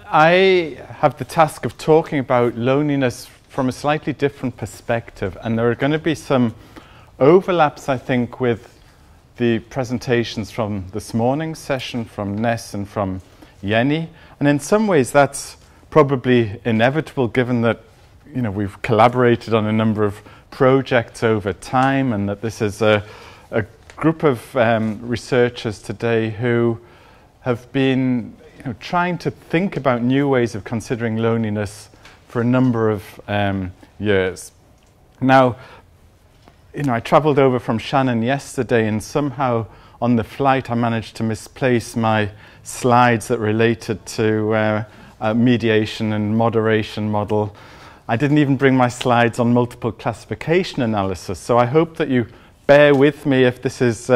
I have the task of talking about loneliness from a slightly different perspective, and there are going to be some overlaps, I think, with the presentations from this morning's session from Ness and from Jenny. And in some ways that's probably inevitable, given that we've collaborated on a number of projects over time, and that this is a group of researchers today who have been trying to think about new ways of considering loneliness for a number of years. Now, I travelled over from Shannon yesterday, and somehow on the flight I managed to misplace my slides that related to a mediation and moderation model. I didn't even bring my slides on multiple classification analysis, so I hope that you bear with me if this is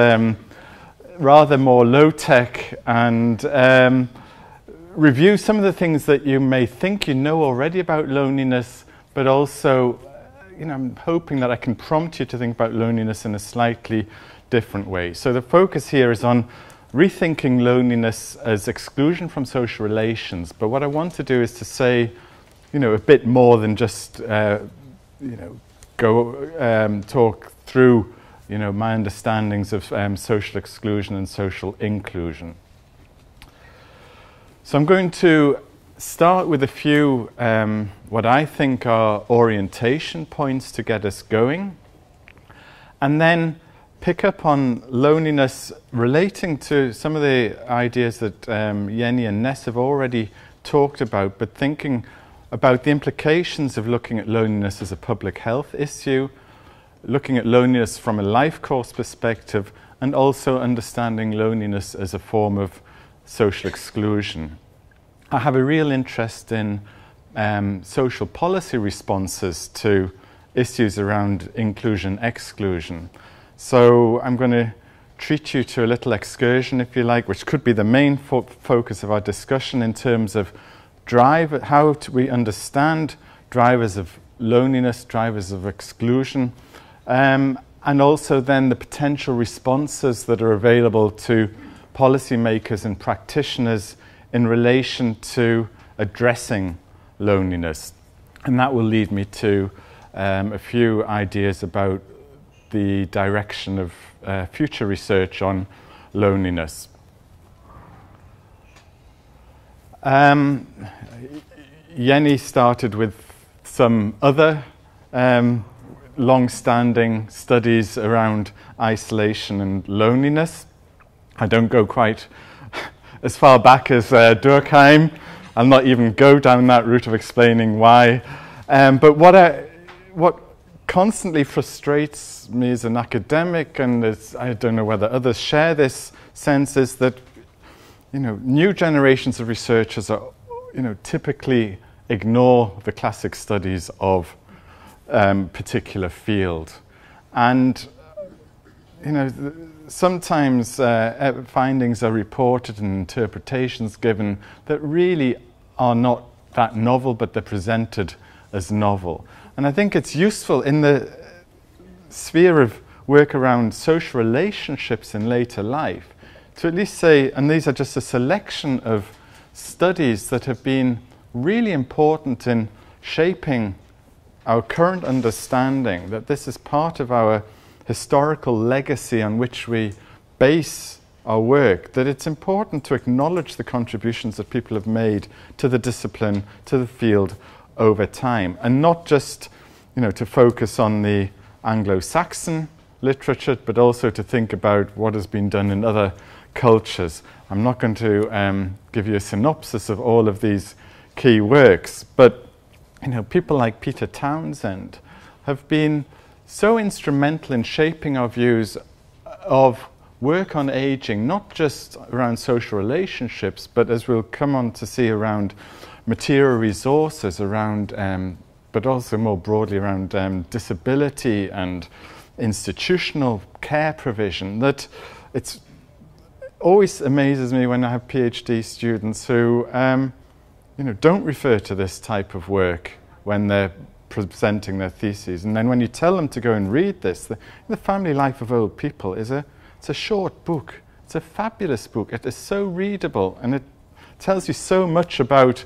rather more low-tech, and review some of the things that you may think you know already about loneliness, but also I'm hoping that I can prompt you to think about loneliness in a slightly different way. So the focus here is on rethinking loneliness as exclusion from social relations, but what I want to do is to say a bit more than just talk through my understandings of social exclusion and social inclusion. So I'm going to start with a few what I think are orientation points to get us going, and then pick up on loneliness relating to some of the ideas that Jenny and Ness have already talked about, but thinking about the implications of looking at loneliness as a public health issue, looking at loneliness from a life course perspective, and also understanding loneliness as a form of social exclusion. I have a real interest in social policy responses to issues around inclusion, exclusion. So I'm going to treat you to a little excursion, if you like, which could be the main focus of our discussion in terms of how we understand drivers of loneliness, drivers of exclusion, and also then the potential responses that are available to policymakers and practitioners in relation to addressing loneliness. And that will lead me to a few ideas about the direction of future research on loneliness. Jenny started with some other long-standing studies around isolation and loneliness. I don't go quite as far back as Durkheim. I'll not even go down that route of explaining why. But what constantly frustrates me as an academic, and I don't know whether others share this sense, is that new generations of researchers are typically ignore the classic studies of particular field, and sometimes findings are reported and interpretations given that really are not that novel, but they're presented as novel. And I think it's useful in the sphere of work around social relationships in later life to at least say, and these are just a selection of studies that have been really important in shaping our current understanding, that this is part of our historical legacy on which we base our work, that it's important to acknowledge the contributions that people have made to the discipline, to the field over time, and not just to focus on the Anglo-Saxon literature, but also to think about what has been done in other cultures. I'm not going to give you a synopsis of all of these key works, but people like Peter Townsend have been so instrumental in shaping our views of work on aging, not just around social relationships, but as we'll come on to see, around material resources, around, but also more broadly around disability and institutional care provision. That it's always amazes me when I have PhD students who don't refer to this type of work when they're presenting their theses, and then when you tell them to go and read this, the Family Life of Old People it's a short book. It's a fabulous book. It is so readable, and it tells you so much about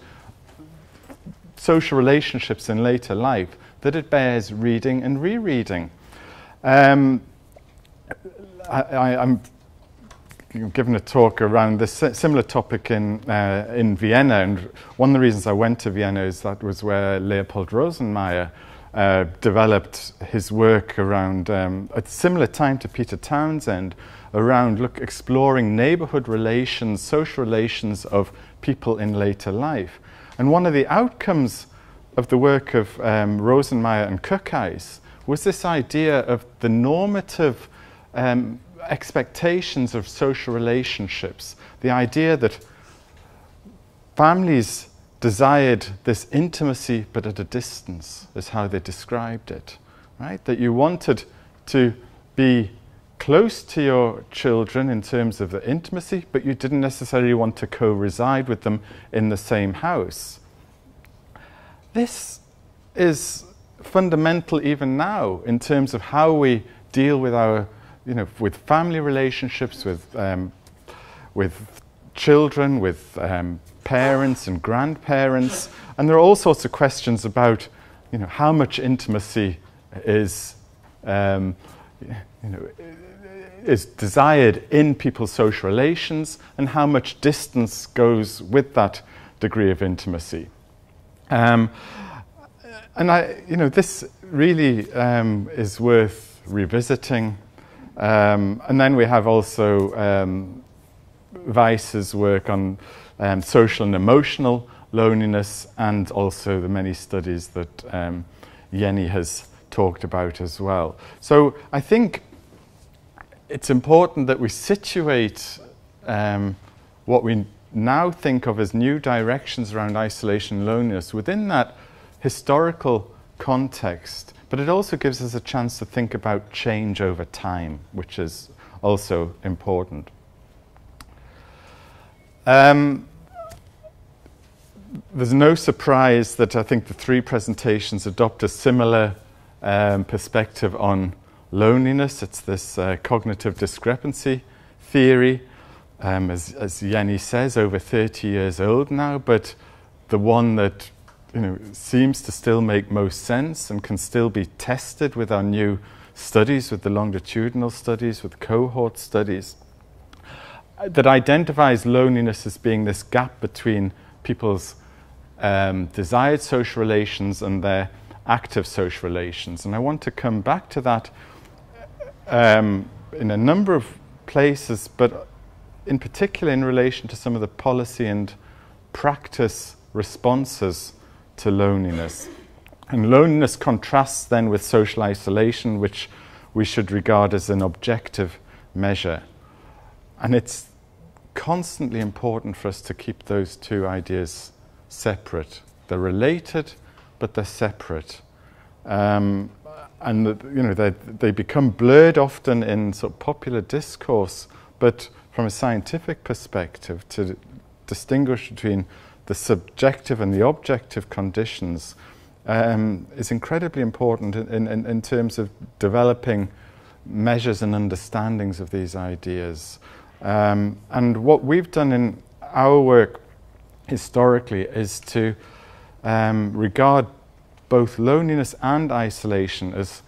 social relationships in later life that it bears reading and rereading. I'm given a talk around this similar topic in Vienna, and one of the reasons I went to Vienna is that was where Leopold Rosenmeier developed his work around, at a similar time to Peter Townsend, around exploring neighborhood relations, social relations of people in later life. And one of the outcomes of the work of Rosenmeier and Kuckheis was this idea of the normative expectations of social relationships, the idea that families desired this intimacy but at a distance, is how they described it, right? That you wanted to be close to your children in terms of the intimacy, but you didn't necessarily want to co-reside with them in the same house. This is fundamental even now in terms of how we deal with our, with family relationships, with children, with parents and grandparents, and there are all sorts of questions about, how much intimacy is, is desired in people's social relations, and how much distance goes with that degree of intimacy. And this really is worth revisiting. And then we have also Weiss's work on social and emotional loneliness, and also the many studies that Jenny has talked about as well. So I think it's important that we situate what we now think of as new directions around isolation and loneliness within that historical context, but it also gives us a chance to think about change over time, which is also important. There's no surprise that I think the three presentations adopt a similar perspective on loneliness. It's this cognitive discrepancy theory, as Jenny says, over 30 years old now, but the one that seems to still make most sense and can still be tested with our new studies, with the longitudinal studies, with cohort studies, that identifies loneliness as being this gap between people's desired social relations and their active social relations. And I want to come back to that in a number of places, but in particular in relation to some of the policy and practice responses to loneliness. And loneliness contrasts then with social isolation, which we should regard as an objective measure. And it's constantly important for us to keep those two ideas separate. They're related, but they're separate. And they become blurred often in sort of popular discourse, but from a scientific perspective, to distinguish between the subjective and the objective conditions is incredibly important in terms of developing measures and understandings of these ideas. And what we've done in our work historically is to regard both loneliness and isolation as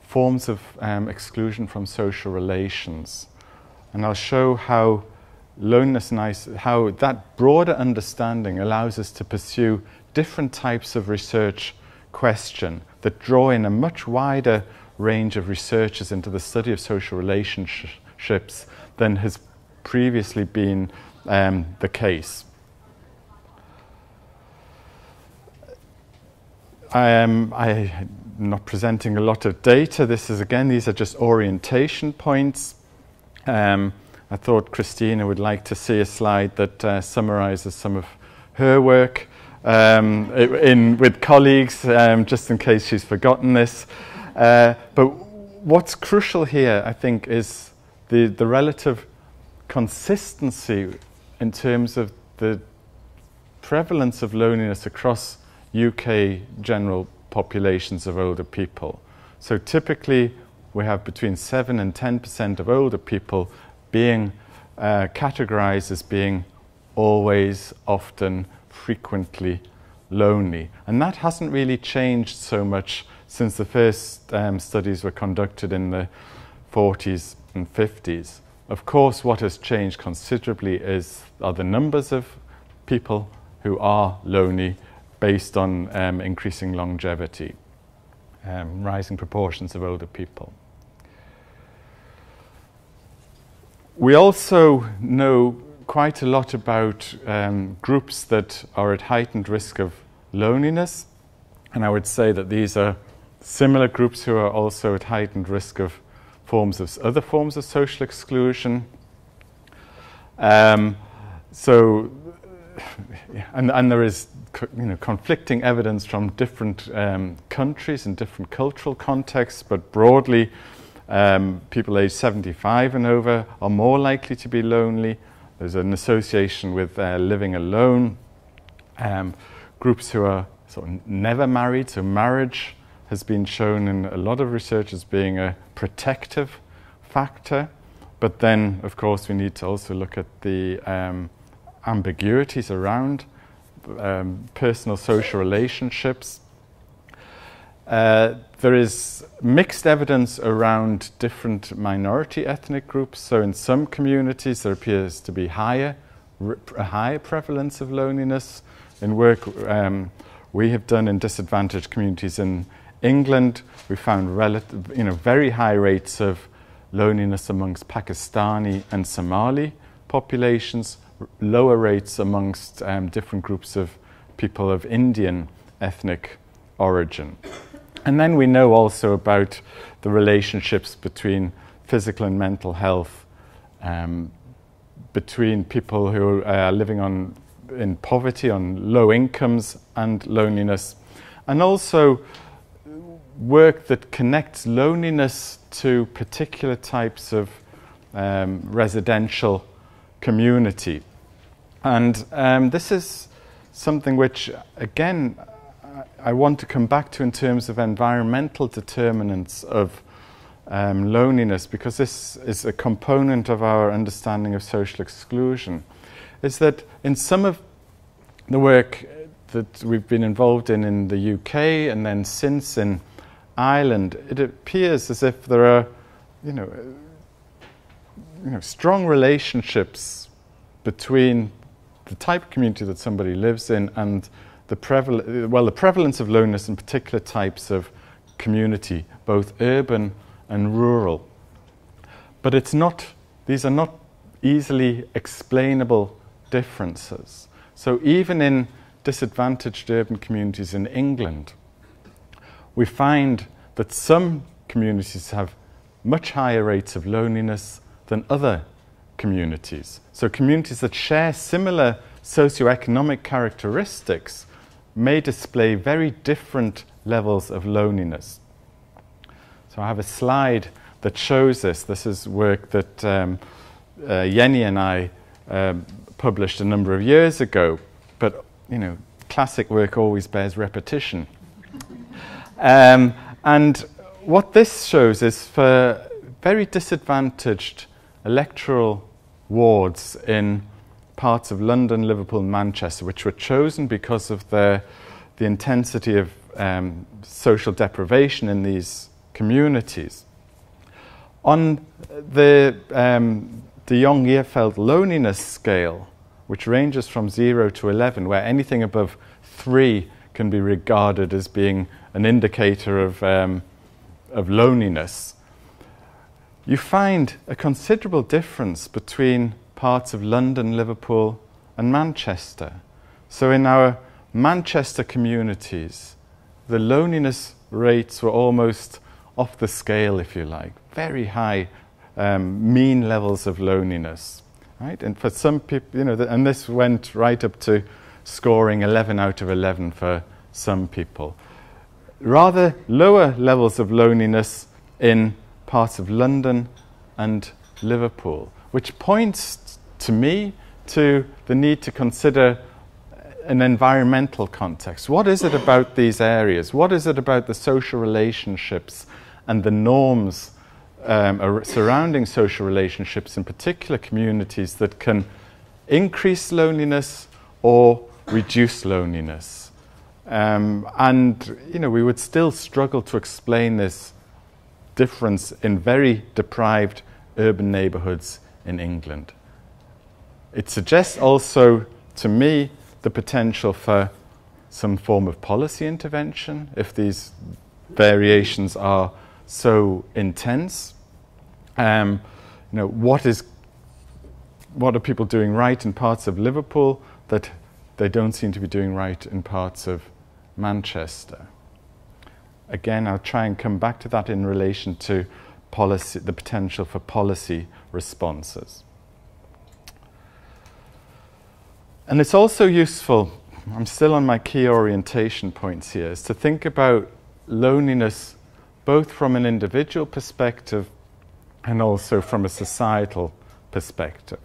forms of exclusion from social relations. And I'll show how loneliness and how that broader understanding allows us to pursue different types of research question that draw in a much wider range of researchers into the study of social relationships than has previously been the case. I'm not presenting a lot of data. These are just orientation points. I thought Christina would like to see a slide that summarizes some of her work with colleagues, just in case she's forgotten this. But what's crucial here, I think, is the relative consistency in terms of the prevalence of loneliness across UK general populations of older people. So typically we have between 7 and 10% of older people being categorized as being always, often, frequently lonely. And that hasn't really changed so much since the first studies were conducted in the 40s and 50s. Of course, what has changed considerably are the numbers of people who are lonely based on increasing longevity, rising proportions of older people. We also know quite a lot about groups that are at heightened risk of loneliness, and I would say that these are similar groups who are also at heightened risk of other forms of social exclusion. And there is conflicting evidence from different countries and different cultural contexts, but broadly, people aged 75 and over are more likely to be lonely. There's an association with living alone. Groups who are sort of never married, so marriage has been shown in a lot of research as being a protective factor. But then, of course, we need to also look at the ambiguities around personal social relationships. There is mixed evidence around different minority ethnic groups. So in some communities there appears to be a higher prevalence of loneliness. In work we have done in disadvantaged communities in England, we found very high rates of loneliness amongst Pakistani and Somali populations, lower rates amongst different groups of people of Indian ethnic origin. And then we know also about the relationships between physical and mental health, between people who are living in poverty, on low incomes, and loneliness. And also work that connects loneliness to particular types of residential community. And this is something which, again, I want to come back to in terms of environmental determinants of loneliness, because this is a component of our understanding of social exclusion, is that in some of the work that we've been involved in the UK and then since in Ireland, it appears as if there are strong relationships between the type of community that somebody lives in and the prevalence of loneliness in particular types of community, both urban and rural. But these are not easily explainable differences. So even in disadvantaged urban communities in England, we find that some communities have much higher rates of loneliness than other communities. So communities that share similar socioeconomic characteristics may display very different levels of loneliness. So I have a slide that shows this. This is work that Jenny and I published a number of years ago, but classic work always bears repetition. And what this shows is for very disadvantaged electoral wards in parts of London, Liverpool, and Manchester, which were chosen because of the intensity of social deprivation in these communities. On the Young-Yearfeld loneliness scale, which ranges from 0 to 11, where anything above 3 can be regarded as being an indicator of loneliness, you find a considerable difference between parts of London, Liverpool, and Manchester. So in our Manchester communities, the loneliness rates were almost off the scale, if you like, very high mean levels of loneliness, right? And for some people, and this went right up to scoring 11 out of 11 for some people. Rather lower levels of loneliness in parts of London and Liverpool, which points to me to the need to consider an environmental context. What is it about these areas? What is it about the social relationships and the norms surrounding social relationships in particular communities that can increase loneliness or reduce loneliness. And, you know, we would still struggle to explain this difference in very deprived urban neighbourhoods in England. It suggests also, to me, the potential for some form of policy intervention if these variations are so intense. You know, what are people doing right in parts of Liverpool that they don't seem to be doing right in parts of Manchester? Again, I'll try and come back to that in relation to policy, the potential for policy responses. And it's also useful, I'm still on my key orientation points here, is to think about loneliness both from an individual perspective and also from a societal perspective.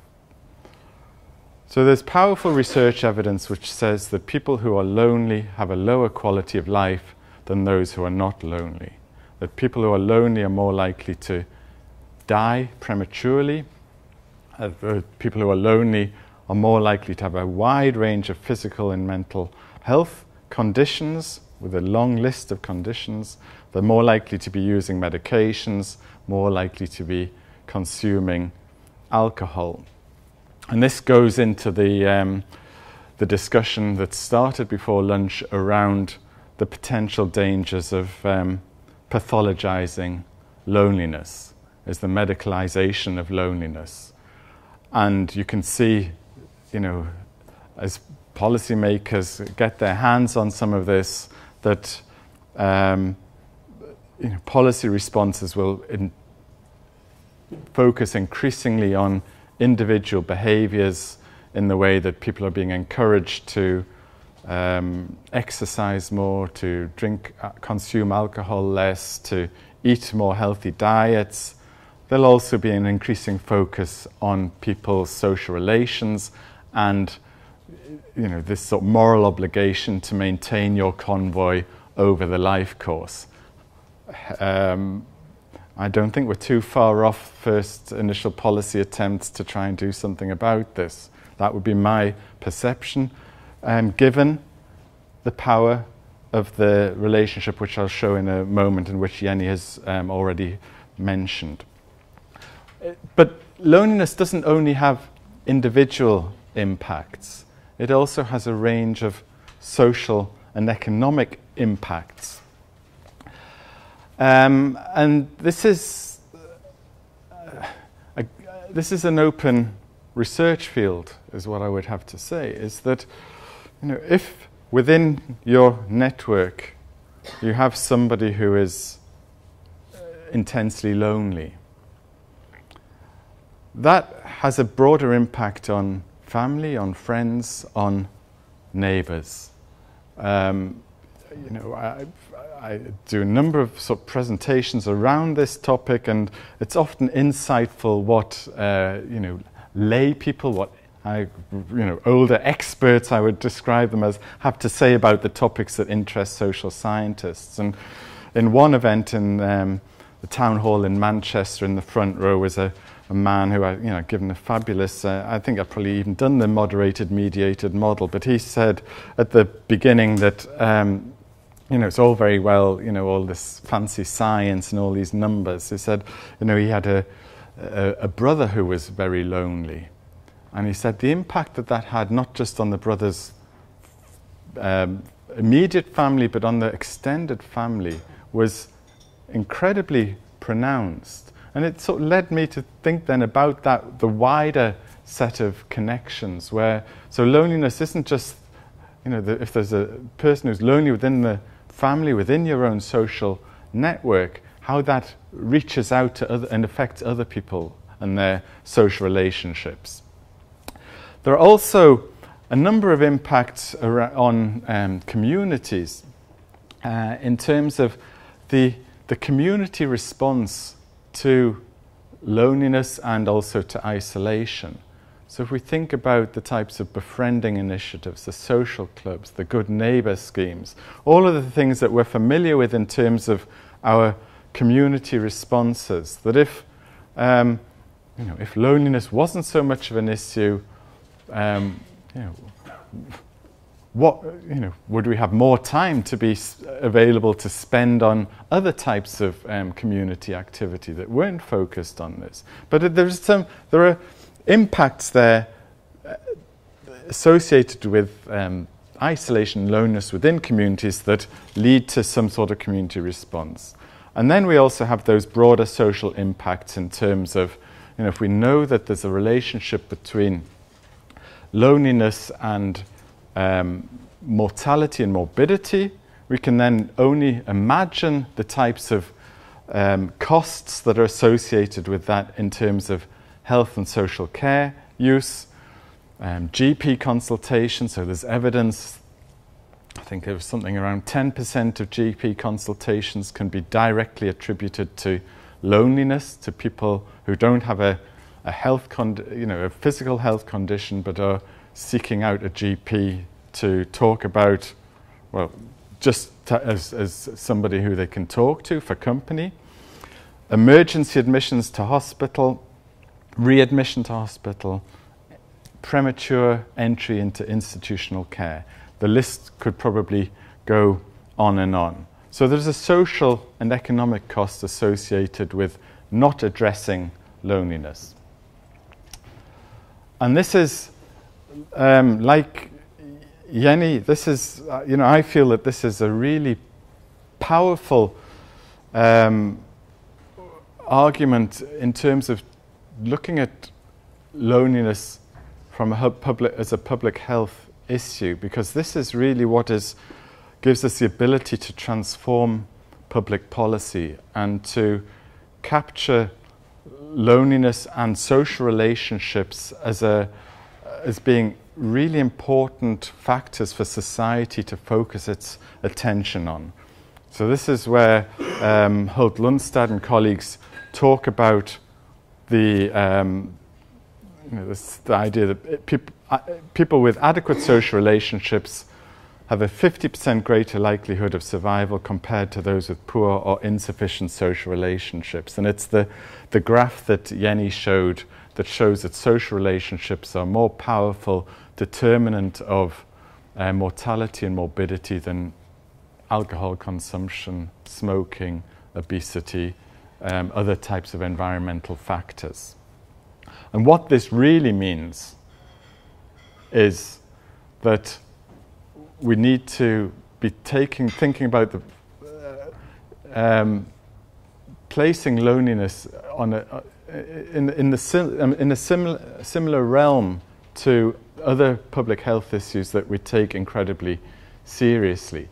So there's powerful research evidence which says that people who are lonely have a lower quality of life than those who are not lonely. That people who are lonely are more likely to die prematurely. People who are lonely are more likely to have a wide range of physical and mental health conditions, with a long list of conditions. They're more likely to be using medications, more likely to be consuming alcohol. And this goes into the discussion that started before lunch around the potential dangers of pathologizing loneliness, is the medicalization of loneliness. And you can see, you know, as policymakers get their hands on some of this, that you know, policy responses will focus increasingly on individual behaviors in the way that people are being encouraged to exercise more, to drink, consume alcohol less, to eat more healthy diets. There'll also be an increasing focus on people's social relations and, you know, this sort of moral obligation to maintain your convoy over the life course. I don't think we're too far off first initial policy attempts to try and do something about this. That would be my perception, given the power of the relationship, which I'll show in a moment, in which Jenny has already mentioned. But loneliness doesn't only have individual impacts. It also has a range of social and economic impacts. And this is an open research field, is what I would have to say, is that, you know, if within your network you have somebody who is intensely lonely, that has a broader impact on family, on friends, on neighbours. You know, I do a number of sort of presentations around this topic, and it's often insightful what you know, lay people, what older experts, I would describe them as, have to say about the topics that interest social scientists. And in one event in the town hall in Manchester, in the front row was a man who I, given a fabulous, I think I've probably even done the moderated, mediated model, but he said at the beginning that, it's all very well, all this fancy science and all these numbers. He said, he had a brother who was very lonely. And he said the impact that had, not just on the brother's immediate family, but on the extended family, was incredibly pronounced. And it sort of led me to think then about that, the wider set of connections where, so loneliness isn't just, if there's a person who's lonely within the family, within your own social network, how that reaches out to other and affects other people and their social relationships. There are also a number of impacts on communities in terms of the community response to loneliness and also to isolation. So if we think about the types of befriending initiatives, the social clubs, the good neighbour schemes, all of the things that we're familiar with in terms of our community responses, that if loneliness wasn't so much of an issue, you know, what, you know, would we have more time to be available to spend on other types of community activity that weren't focused on this? But there are impacts there associated with isolation and loneliness within communities that lead to some sort of community response. And then we also have those broader social impacts in terms of, you know, if we know that there's a relationship between loneliness and mortality and morbidity, we can then only imagine the types of costs that are associated with that in terms of health and social care use, GP consultation. So there's evidence, I think there was something around 10% of GP consultations can be directly attributed to loneliness, to people who don't have a physical health condition but are seeking out a GP to talk about, well, just as somebody who they can talk to for company. Emergency admissions to hospital, readmission to hospital, premature entry into institutional care. The list could probably go on and on. So there's a social and economic cost associated with not addressing loneliness. And this is, like Jenny, this is, you know, I feel that this is a really powerful argument in terms of looking at loneliness from as a public health issue, because this is really what gives us the ability to transform public policy and to capture loneliness and social relationships as being really important factors for society to focus its attention on. So this is where Hult Lundstad and colleagues talk about the idea that people with adequate social relationships have a 50% greater likelihood of survival compared to those with poor or insufficient social relationships. And it's the graph that Jenny showed that shows that social relationships are more powerful determinant of mortality and morbidity than alcohol consumption, smoking, obesity, other types of environmental factors. And what this really means is that we need to be thinking about placing loneliness on in a similar realm to other public health issues that we take incredibly seriously,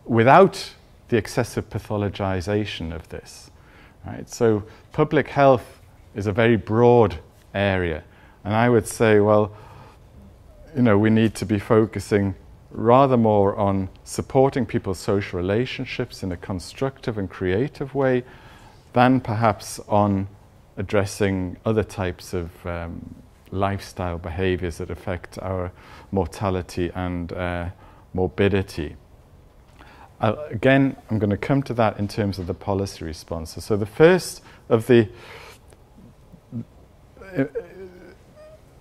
without the excessive pathologization of this. Right? So public health is a very broad area, and I would say, well, you know, we need to be focusing rather more on supporting people's social relationships in a constructive and creative way than perhaps on addressing other types of lifestyle behaviors that affect our mortality and morbidity. Again, I'm going to come to that in terms of the policy responses. So the first of the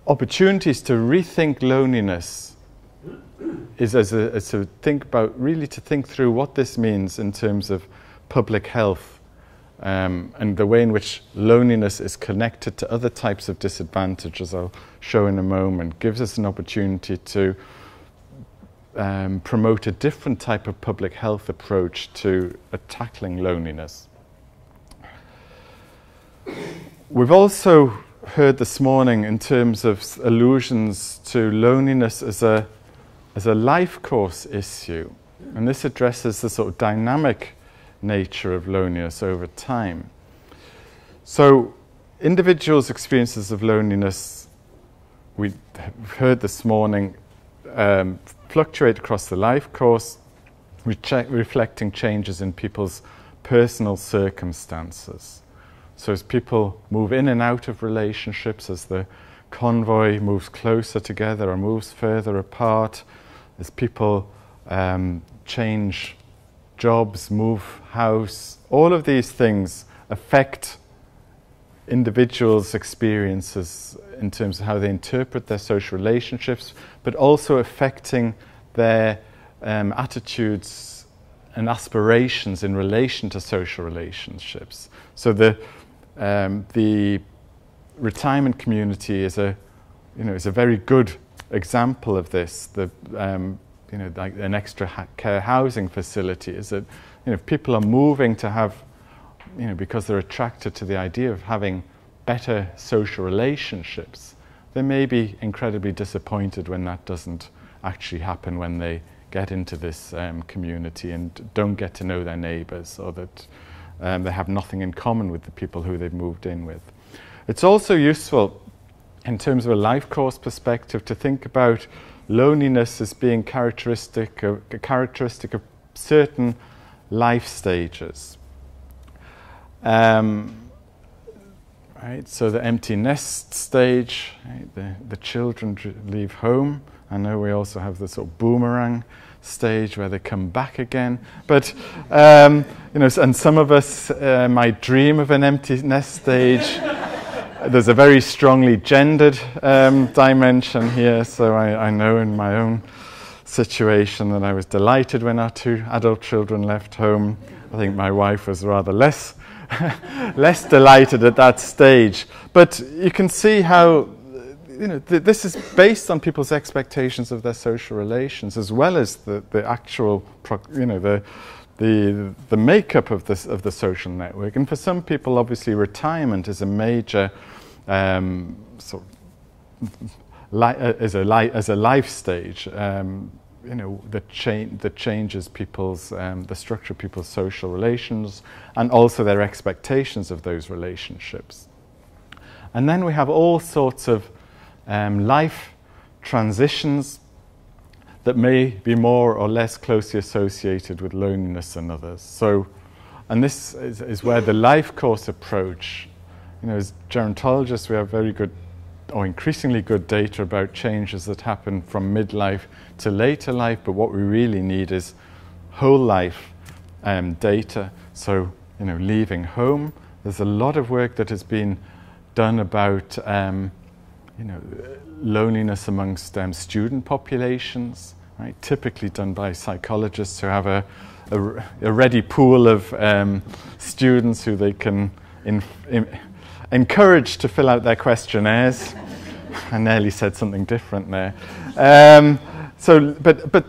opportunities to rethink loneliness is to think through what this means in terms of public health and the way in which loneliness is connected to other types of disadvantage, as I'll show in a moment, gives us an opportunity to promote a different type of public health approach to tackling loneliness. We've also heard this morning in terms of allusions to loneliness as a life course issue, and this addresses the sort of dynamic nature of loneliness over time. So individuals' experiences of loneliness, we heard this morning, fluctuate across the life course, reflecting changes in people's personal circumstances. So as people move in and out of relationships, as the convoy moves closer together or moves further apart, as people change jobs, move house, all of these things affect individuals' experiences in terms of how they interpret their social relationships, but also affecting their attitudes and aspirations in relation to social relationships. So the retirement community is a very good example of this. Like an extra care housing facility is that if people are moving to have, because they're attracted to the idea of having better social relationships, they may be incredibly disappointed when that doesn't actually happen, when they get into this community and don't get to know their neighbours, or that they have nothing in common with the people who they've moved in with. It's also useful in terms of a life course perspective to think about loneliness as being a characteristic of certain life stages. Right, so the empty nest stage, right, the children leave home. I know we also have the sort of boomerang stage where they come back again. But and some of us might dream of an empty nest stage. There's a very strongly gendered dimension here. So I know in my own situation that I was delighted when our 2 adult children left home. I think my wife was rather less delighted at that stage. But you can see how this is based on people's expectations of their social relations, as well as the actual the makeup of the social network. And for some people, obviously, retirement is a major as a life stage. That changes people's the structure of people's social relations, and also their expectations of those relationships. And then we have all sorts of life transitions that may be more or less closely associated with loneliness than others. So, and this is where the life course approach, as gerontologists, we have very good or increasingly good data about changes that happen from midlife to later life, but what we really need is whole life data. So, leaving home, there's a lot of work that has been done about loneliness amongst student populations, right? Typically done by psychologists who have a ready pool of students who they can encourage to fill out their questionnaires. I nearly said something different there. But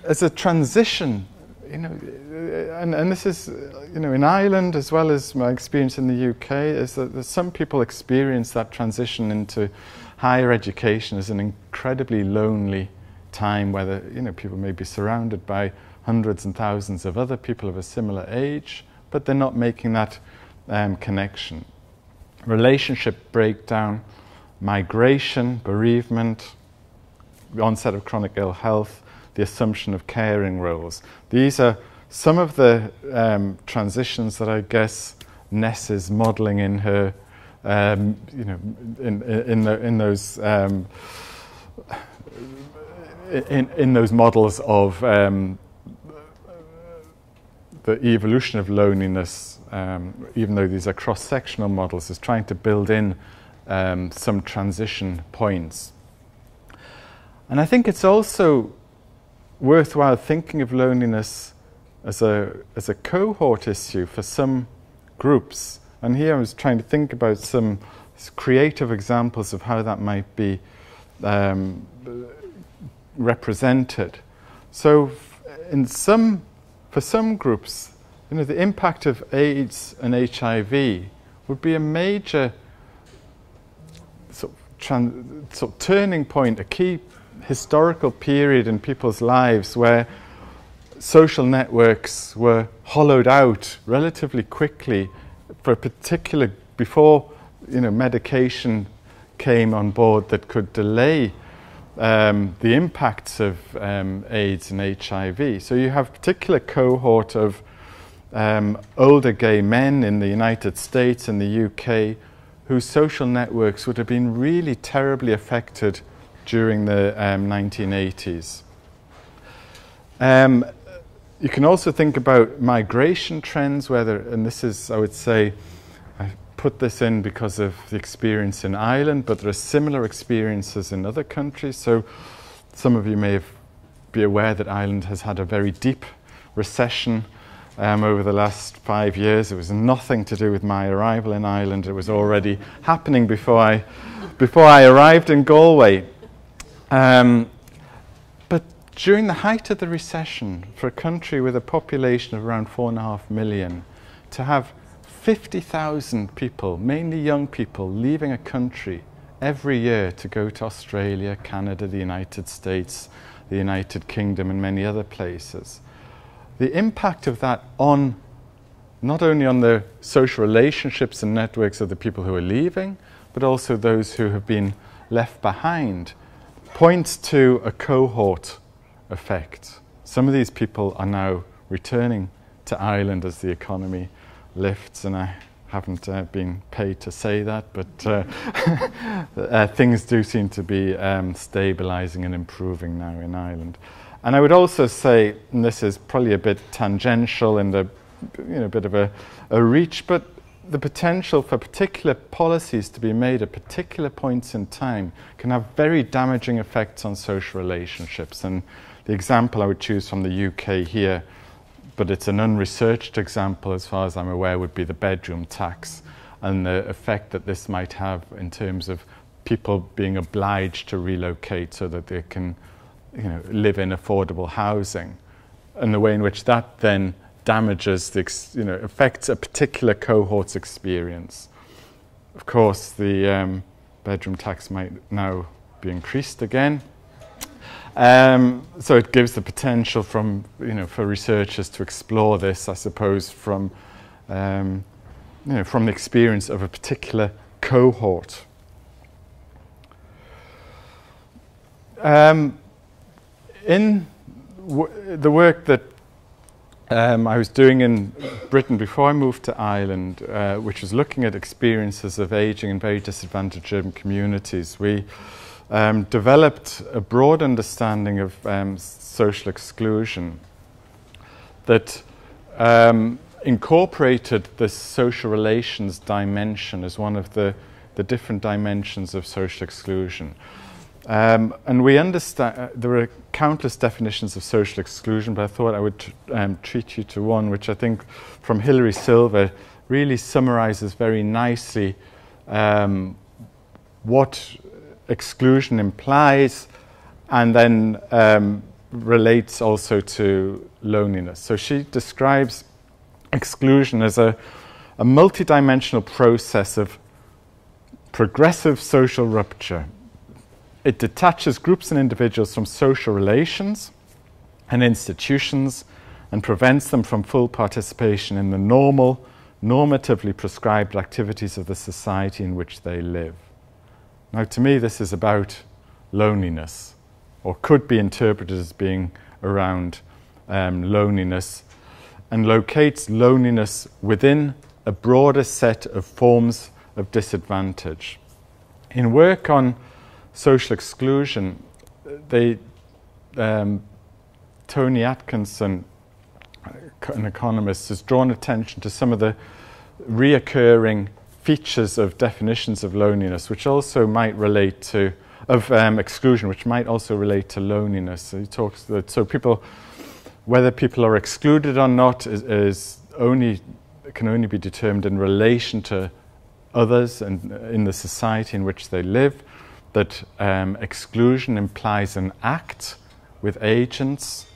as a transition, and this is, in Ireland as well as my experience in the UK, is that some people experience that transition into higher education as an incredibly lonely time, where people may be surrounded by hundreds and thousands of other people of a similar age, but they're not making that connection. Relationship breakdown, migration, bereavement, the onset of chronic ill health, the assumption of caring roles. These are some of the transitions that I guess Ness is modelling in her, in those models of the evolution of loneliness. Even though these are cross-sectional models, is trying to build in some transition points. And I think it's also worthwhile thinking of loneliness as a cohort issue for some groups. And here I was trying to think about some creative examples of how that might be represented. So for some groups, the impact of AIDS and HIV would be a major sort of turning point, a key historical period in people's lives where social networks were hollowed out relatively quickly for a particular, before medication came on board that could delay the impacts of AIDS and HIV. So you have a particular cohort of older gay men in the United States and the UK whose social networks would have been really terribly affected during the 1980s. You can also think about migration trends, and this is, I would say, I put this in because of the experience in Ireland, but there are similar experiences in other countries. So some of you may be aware that Ireland has had a very deep recession over the last 5 years. It was nothing to do with my arrival in Ireland. It was already happening before I arrived in Galway. But during the height of the recession, for a country with a population of around 4.5 million, to have 50,000 people, mainly young people, leaving a country every year to go to Australia, Canada, the United States, the United Kingdom, and many other places. The impact of that on not only on the social relationships and networks of the people who are leaving, but also those who have been left behind, points to a cohort effect. Some of these people are now returning to Ireland as the economy lifts, and I haven't been paid to say that, but things do seem to be stabilising and improving now in Ireland. And I would also say, and this is probably a bit tangential and a bit of a reach, but the potential for particular policies to be made at particular points in time can have very damaging effects on social relationships. And the example I would choose from the UK here, but it's an unresearched example as far as I'm aware, would be the bedroom tax and the effect that this might have in terms of people being obliged to relocate so that they can live in affordable housing, and the way in which that then damages, affects a particular cohort's experience. Of course, the bedroom tax might now be increased again. So it gives the potential for researchers to explore this, I suppose, from the experience of a particular cohort. In the work that I was doing in Britain before I moved to Ireland, which was looking at experiences of ageing in very disadvantaged urban communities, we developed a broad understanding of social exclusion that incorporated the social relations dimension as one of the different dimensions of social exclusion. And we understand there are countless definitions of social exclusion, but I thought I would treat you to one which I think from Hilary Silver really summarizes very nicely what exclusion implies, and then relates also to loneliness. So she describes exclusion as a multidimensional process of progressive social rupture. It detaches groups and individuals from social relations and institutions and prevents them from full participation in the normatively prescribed activities of the society in which they live. Now, to me, this is about loneliness, or could be interpreted as being around loneliness, and locates loneliness within a broader set of forms of disadvantage. In work on social exclusion, Tony Atkinson, an economist, has drawn attention to some of the reoccurring features of definitions of loneliness, which also might relate to exclusion, which might also relate to loneliness. So he talks that whether people are excluded or not can only be determined in relation to others and in the society in which they live. That exclusion implies an act with agents,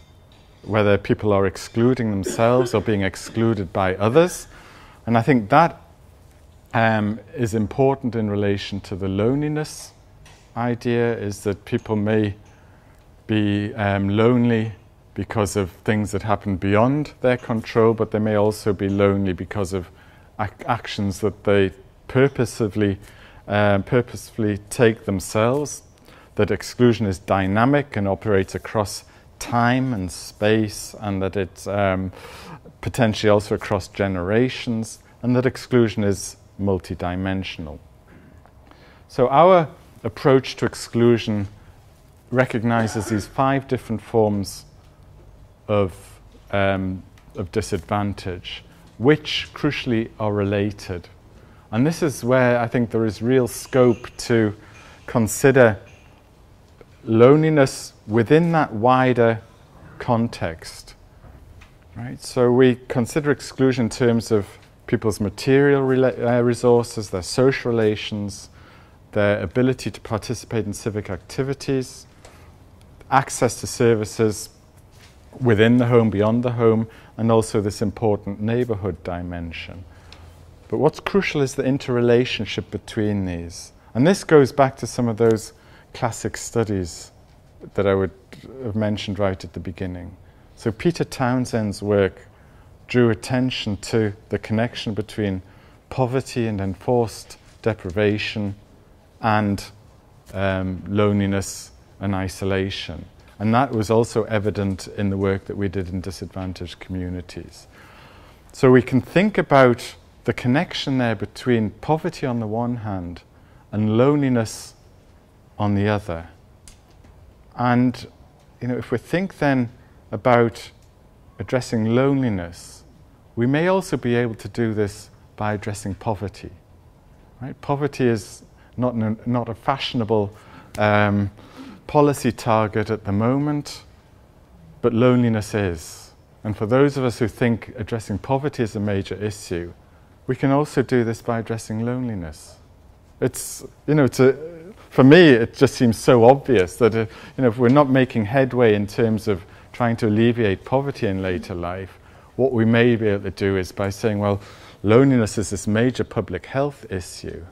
whether people are excluding themselves or being excluded by others. And I think that is important in relation to the loneliness idea, is that people may be lonely because of things that happen beyond their control, but they may also be lonely because of actions that they purposefully take themselves, that exclusion is dynamic and operates across time and space, and that it's potentially also across generations, and that exclusion is multidimensional. So our approach to exclusion recognizes these 5 different forms of disadvantage, which crucially are related. And this is where I think there is real scope to consider loneliness within that wider context. Right? So we consider exclusion in terms of people's material resources, their social relations, their ability to participate in civic activities, access to services within the home, beyond the home, and also this important neighbourhood dimension. But what's crucial is the interrelationship between these. And this goes back to some of those classic studies that I would have mentioned right at the beginning. So Peter Townsend's work drew attention to the connection between poverty and enforced deprivation and loneliness and isolation. And that was also evident in the work that we did in disadvantaged communities. So we can think about the connection there between poverty on the one hand and loneliness on the other. And if we think then about addressing loneliness, we may also be able to do this by addressing poverty. Right? Poverty is not a fashionable policy target at the moment, but loneliness is. And for those of us who think addressing poverty is a major issue, we can also do this by addressing loneliness. For me, it just seems so obvious that if we're not making headway in terms of trying to alleviate poverty in later life, what we may be able to do is by saying, well, loneliness is this major public health issue.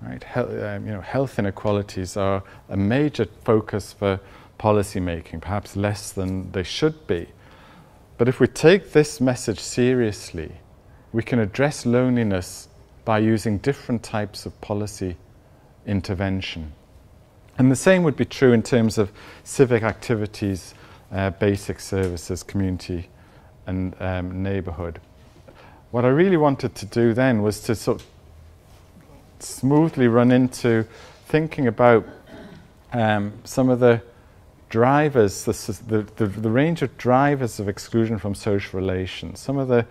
Right? Health inequalities are a major focus for policy making, perhaps less than they should be. But if we take this message seriously, we can address loneliness by using different types of policy intervention. And the same would be true in terms of civic activities, basic services, community and neighbourhood. What I really wanted to do then was to sort of smoothly run into thinking about some of the drivers, the range of drivers of exclusion from social relations, some of the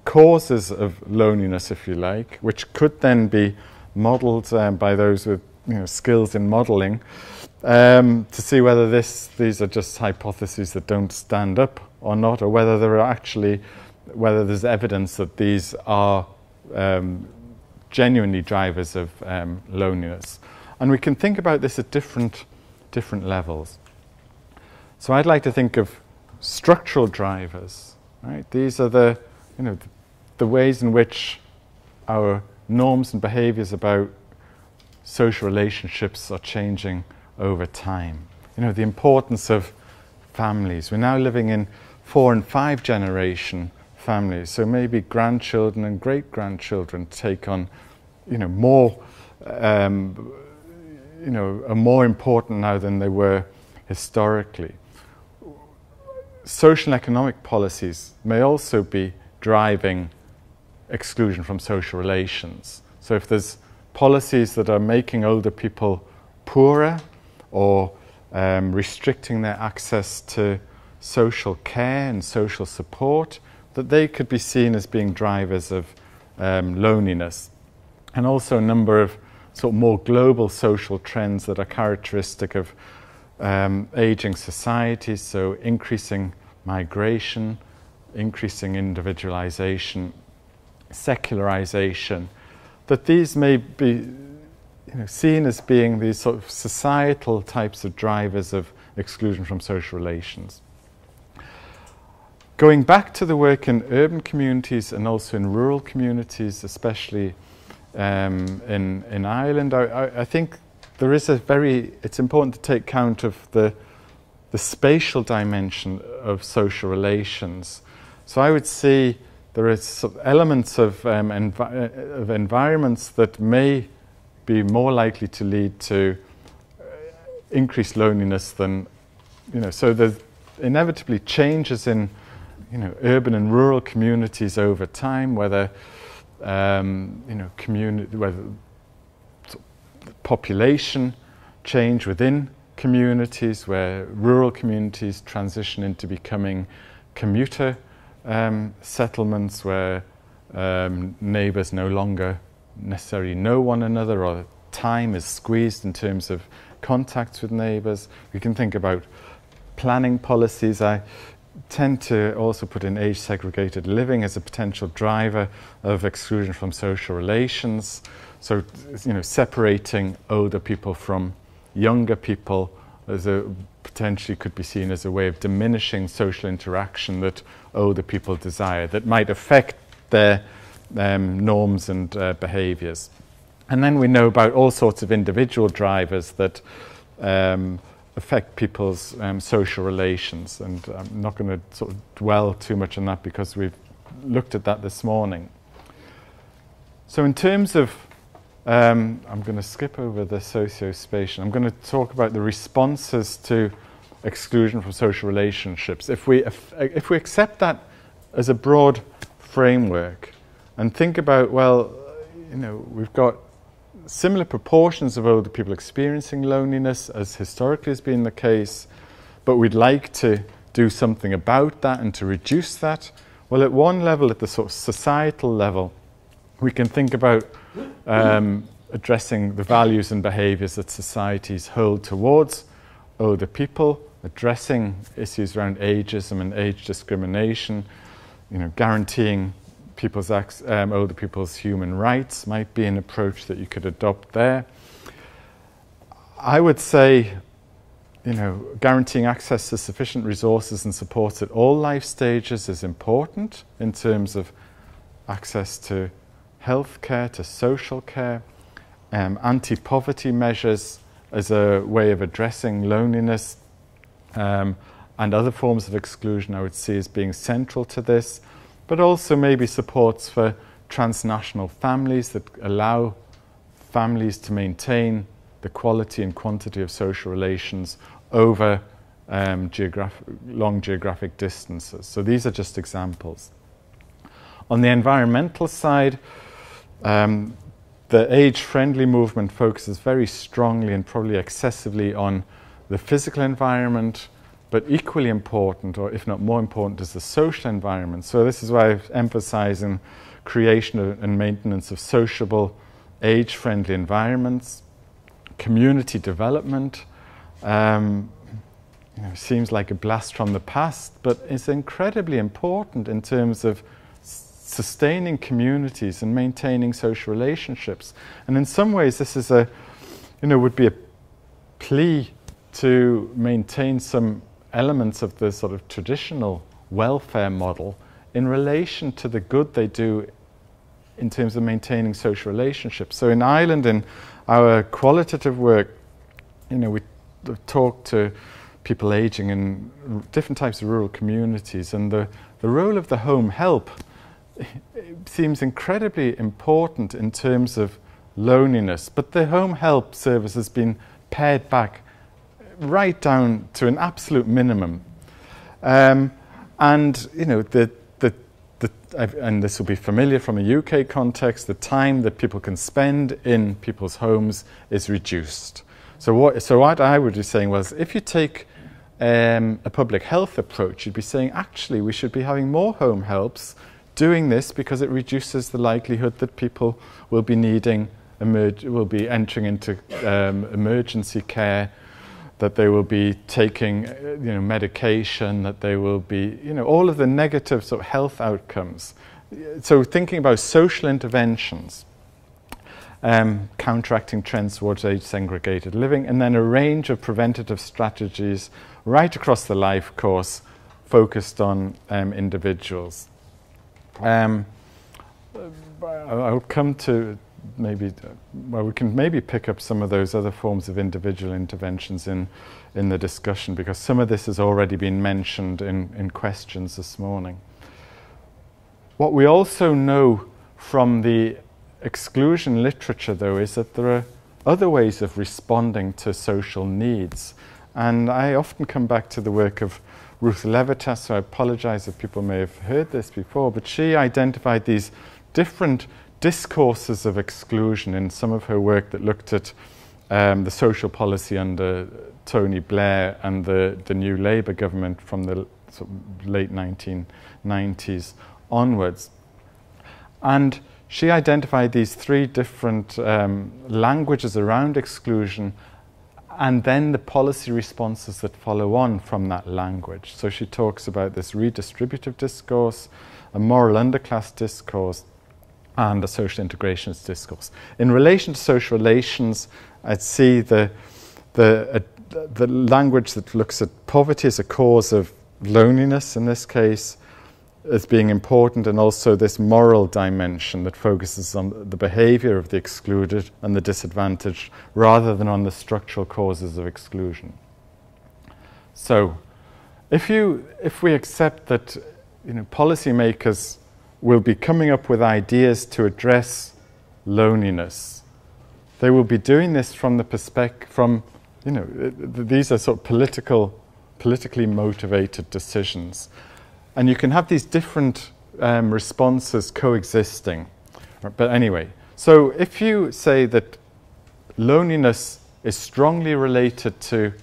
causes of loneliness, if you like, which could then be modelled by those with skills in modelling, to see whether these are just hypotheses that don't stand up or not, or whether there's evidence that these are genuinely drivers of loneliness. And we can think about this at different levels. So I'd like to think of structural drivers. Right? These are the ways in which our norms and behaviours about social relationships are changing over time. The importance of families. We're now living in 4 and 5 generation families, so maybe grandchildren and great-grandchildren take on more are more important now than they were historically. Social and economic policies may also be driving exclusion from social relations. So if there's policies that are making older people poorer or restricting their access to social care and social support, that they could be seen as being drivers of loneliness. And also a number of sort of more global social trends that are characteristic of aging societies, so increasing migration, increasing individualization, secularization, that these may be seen as being these sort of societal types of drivers of exclusion from social relations. Going back to the work in urban communities and also in rural communities, especially in Ireland, I think there is it's important to take count of the spatial dimension of social relations. So I would see there are elements of environments that may be more likely to lead to increased loneliness than, so there's inevitably changes in, urban and rural communities over time, whether, whether population change within communities, where rural communities transition into becoming commuter settlements, where neighbours no longer necessarily know one another, or time is squeezed in terms of contacts with neighbours. We can think about planning policies. I tend to also put in age-segregated living as a potential driver of exclusion from social relations. So, separating older people from younger people as potentially could be seen as a way of diminishing social interaction that older people desire, that might affect their norms and behaviours. And then we know about all sorts of individual drivers that affect people's social relations, and I'm not going to sort of dwell too much on that because we've looked at that this morning. So in terms of, I'm going to skip over the socio-spatial. I'm going to talk about the responses to exclusion from social relationships. If we accept that as a broad framework and think about, well, we've got similar proportions of older people experiencing loneliness as historically has been the case, but we'd like to do something about that and to reduce that. Well, at one level, at the sort of societal level, we can think about addressing the values and behaviours that societies hold towards older people, addressing issues around ageism and age discrimination, guaranteeing older people's human rights might be an approach that you could adopt there. I would say, guaranteeing access to sufficient resources and supports at all life stages is important in terms of access to health care, to social care, anti-poverty measures as a way of addressing loneliness and other forms of exclusion I would see as being central to this. But also maybe supports for transnational families that allow families to maintain the quality and quantity of social relations over long geographic distances. So these are just examples. On the environmental side, the age-friendly movement focuses very strongly and probably excessively on the physical environment, but equally important, or if not more important, is the social environment. So this is why I'm emphasising creation and maintenance of sociable, age-friendly environments, community development. Seems like a blast from the past, but it's incredibly important in terms of sustaining communities and maintaining social relationships. And in some ways, this is would be a plea to maintain some elements of the sort of traditional welfare model in relation to the good they do in terms of maintaining social relationships. So in Ireland, in our qualitative work, we talk to people aging in different types of rural communities, and the role of the home help seems incredibly important in terms of loneliness. But the home help service has been pared back right down to an absolute minimum, and and this will be familiar from a UK context. The time that people can spend in people's homes is reduced. So what I would be saying was, if you take a public health approach, you'd be saying actually we should be having more home helps doing this because it reduces the likelihood that people will be will be entering into emergency care, that they will be taking medication, that they will be all of the negative sort of health outcomes. So thinking about social interventions, counteracting trends towards age-segregated living, and then a range of preventative strategies right across the life course focused on individuals. I'll come to we can maybe pick up some of those other forms of individual interventions in the discussion, because some of this has already been mentioned in questions this morning. What we also know from the exclusion literature, though, is that there are other ways of responding to social needs. And I often come back to the work of Ruth Levitas, so I apologize if people may have heard this before, but she identified these different discourses of exclusion in some of her work that looked at the social policy under Tony Blair and the new Labour government from the sort of late 1990s onwards. And she identified these 3 different languages around exclusion, and then the policy responses that follow on from that language. So she talks about this redistributive discourse, a moral underclass discourse, and a social integrationist discourse. In relation to social relations, I'd see the language that looks at poverty as a cause of loneliness, in this case, as being important, and also this moral dimension that focuses on the behavior of the excluded and the disadvantaged rather than on the structural causes of exclusion. So if we accept that policymakers will be coming up with ideas to address loneliness, they will be doing this from the perspective these are sort of politically motivated decisions. And you can have these different responses coexisting. But anyway, so if you say that loneliness is strongly related to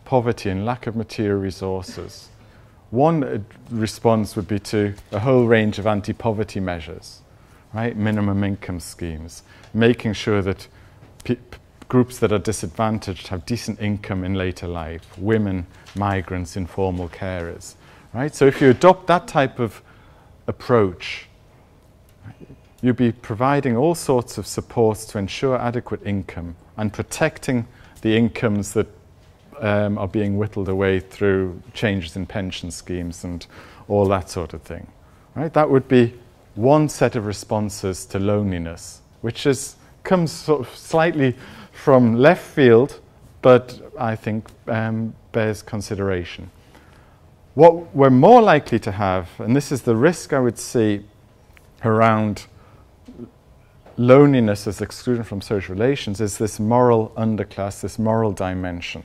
poverty and lack of material resources, one response would be to a whole range of anti-poverty measures, right? Minimum income schemes, making sure that groups that are disadvantaged have decent income in later life, women, migrants, informal carers. Right? So if you adopt that type of approach, you'll be providing all sorts of supports to ensure adequate income and protecting the incomes that are being whittled away through changes in pension schemes and all that sort of thing. Right? That would be one set of responses to loneliness, which comes sort of slightly from left field, but I think bears consideration. What we're more likely to have, and this is the risk I would see around loneliness as exclusion from social relations, is this moral underclass, this moral dimension,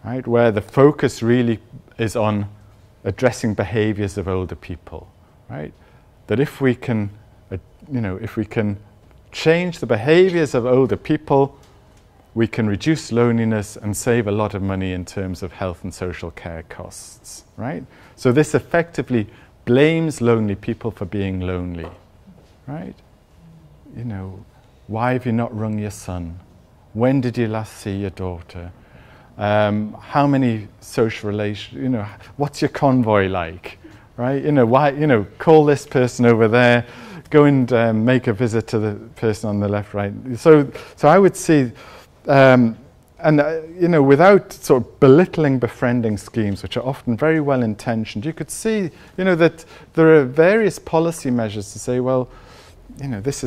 right? Where the focus really is on addressing behaviors of older people, right? That if we can, if we can change the behaviors of older people, we can reduce loneliness and save a lot of money in terms of health and social care costs, right? So this effectively blames lonely people for being lonely, right? Why have you not rung your son? When did you last see your daughter? How many social relations, what's your convoy like, right? Why, call this person over there, go and make a visit to the person on the left, right. So I would see, without sort of belittling befriending schemes, which are often very well intentioned, you could see, that there are various policy measures to say, well, this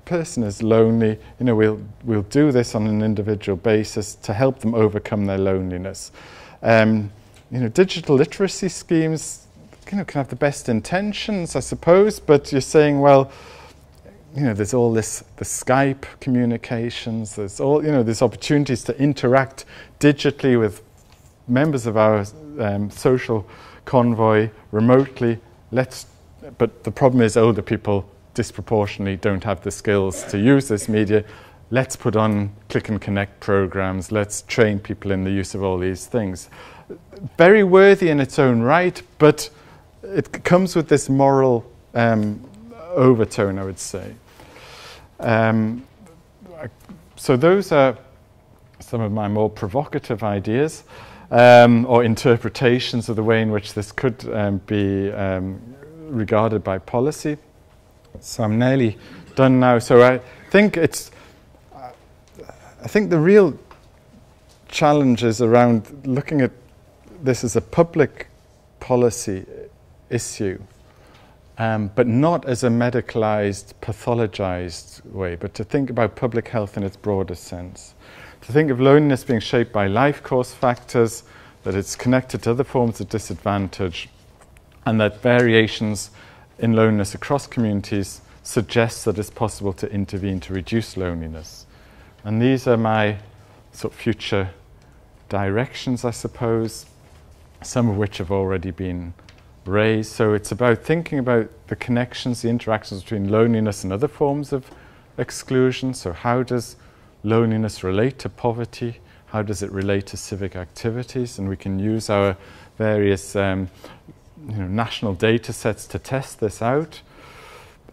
person is lonely. We'll do this on an individual basis to help them overcome their loneliness. Digital literacy schemes, can have the best intentions, I suppose, but you're saying, well, there's all the Skype communications, there's all, there's opportunities to interact digitally with members of our social convoy remotely. But the problem is older people disproportionately don't have the skills to use this media. Let's put on click and connect programs. Let's train people in the use of all these things. Very worthy in its own right, but it comes with this moral overtone, I would say. So those are some of my more provocative ideas or interpretations of the way in which this could be regarded by policy. So I'm nearly done now. So I think the real challenge is around looking at this as a public policy issue, but not as a medicalized, pathologized way, but to think about public health in its broader sense. To think of loneliness being shaped by life course factors, that it's connected to other forms of disadvantage, and that variations in loneliness across communities suggests that it's possible to intervene to reduce loneliness. And these are my sort of future directions, I suppose, some of which have already been raised. So it's about thinking about the connections, the interactions between loneliness and other forms of exclusion. So how does loneliness relate to poverty? How does it relate to civic activities? And we can use our various national data sets to test this out.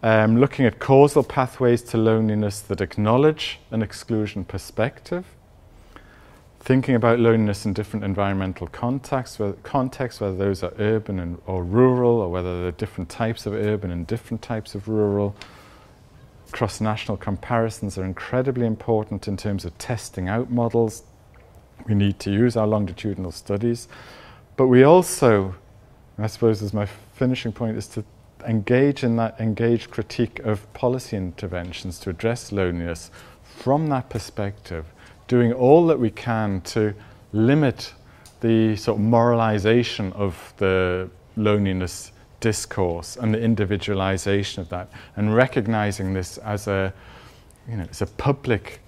looking at causal pathways to loneliness that acknowledge an exclusion perspective, thinking about loneliness in different environmental contexts, whether those are urban or rural, or whether there are different types of urban and different types of rural. Cross-national comparisons are incredibly important in terms of testing out models. We need to use our longitudinal studies, but we also, I suppose as my finishing point, is to engage in that engaged critique of policy interventions to address loneliness from that perspective, doing all that we can to limit the sort of moralization of the loneliness discourse and the individualization of that, and recognizing this as a, as a public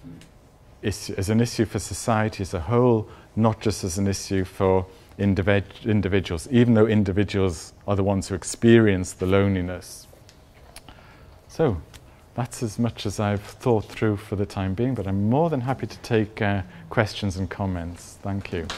issue, as an issue for society as a whole, not just as an issue for individuals, even though individuals are the ones who experience the loneliness. So that's as much as I've thought through for the time being, but I'm more than happy to take questions and comments. Thank you.